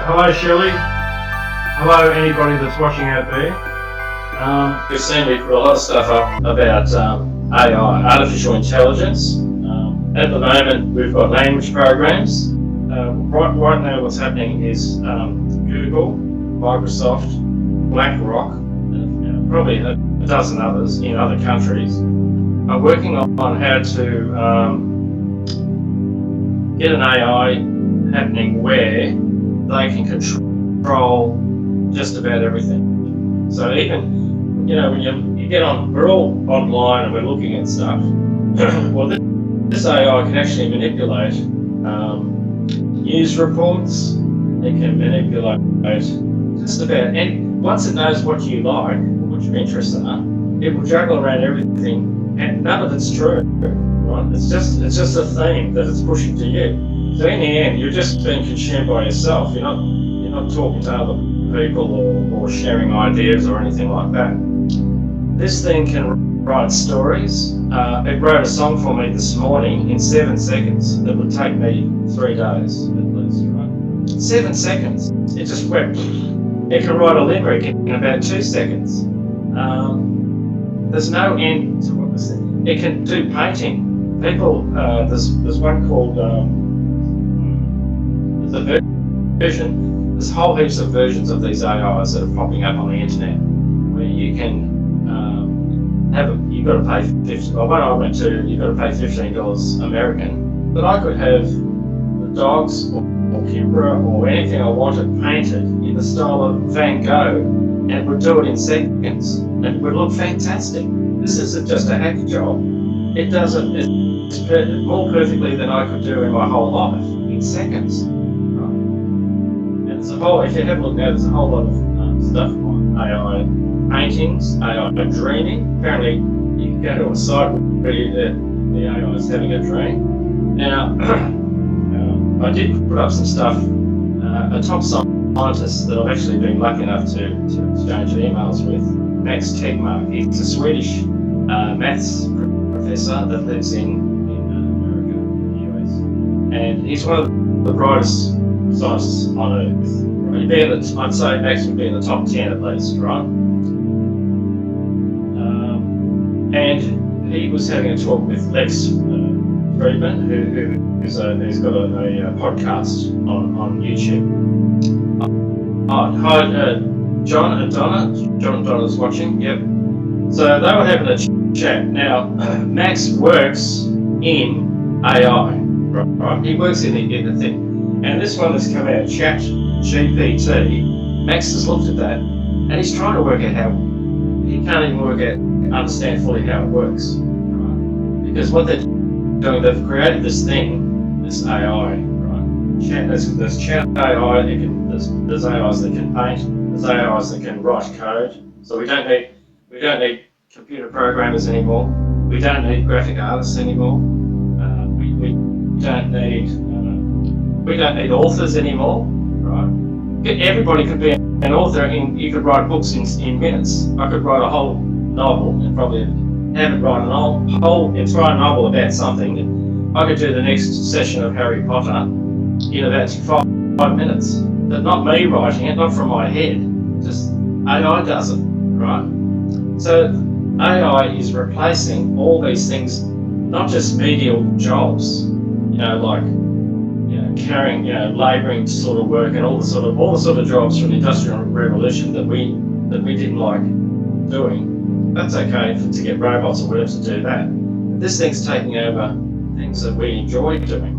Hello Shirley. Hello anybody that's watching out there. You've seen me put a lot of stuff up about AI, artificial intelligence. At the moment we've got language programs. Right now what's happening is Google, Microsoft, BlackRock, and probably a dozen others in other countries are working on how to get an AI happening where they can control just about everything. So even, when you get on, we're all online and we're looking at stuff. Well, this AI can actually manipulate news reports. It can manipulate just about any. Once it knows what you like, or what your interests are, it will juggle around everything, and none of it's true. Right? It's just a theme that it's pushing to you. So in the end, you're just being consumed by yourself. You're not talking to other people or sharing ideas or anything like that. This thing can write stories. It wrote a song for me this morning in 7 seconds. That would take me 3 days at least, right? 7 seconds. It just went. It can write a limerick in about 2 seconds. There's no end to what this thing. It can do painting. People, there's one called. There's whole heaps of versions of these AIs that are popping up on the internet where you can you've got to pay when I went to, you've got to pay $15 American, but I could have the dogs or Kimbra or anything I wanted painted in the style of Van Gogh, and it would do it in seconds and it would look fantastic. This isn't just a hack job. It does it more perfectly than I could do in my whole life in seconds. If you have a look now, there's a whole lot of stuff on AI paintings, AI dreaming. Apparently, you can go to a site where the AI is having a dream. Now, I did put up some stuff. A top scientist that I've actually been lucky enough to exchange emails with, Tegmark. He's a Swedish maths professor that lives in America, in the US, and he's one of the brightest scientists on Earth. I'd say Max would be in the top 10 at least, right? And he was having a talk with Lex Friedman, who's got a podcast on YouTube. Hi, John and Donna. John and Donna's watching. Yep. So they were having a chat. Now, Max works in AI, right? He works in the thing. And this one that's come out, Chat GPT, Max has looked at that and he's trying to work out how, he can't even understand fully how it works. Right? Because what they're doing, they've created this thing, this AI, right? There's chat AI, there's AIs that can paint, there's AIs that can write code. So we don't need computer programmers anymore. We don't need graphic artists anymore. We don't need authors anymore, right? Everybody could be an author, and you could write books in minutes. I could write a whole novel and probably have it write a whole entire novel about something. I could do the next session of Harry Potter in about 5 minutes. But not me writing it, not from my head. Just AI does it, right? So AI is replacing all these things, not just medial jobs, carrying, labouring sort of work and all the sort of jobs from the Industrial Revolution that we didn't like doing. That's okay to get robots or whatever to do that. But this thing's taking over things that we enjoy doing.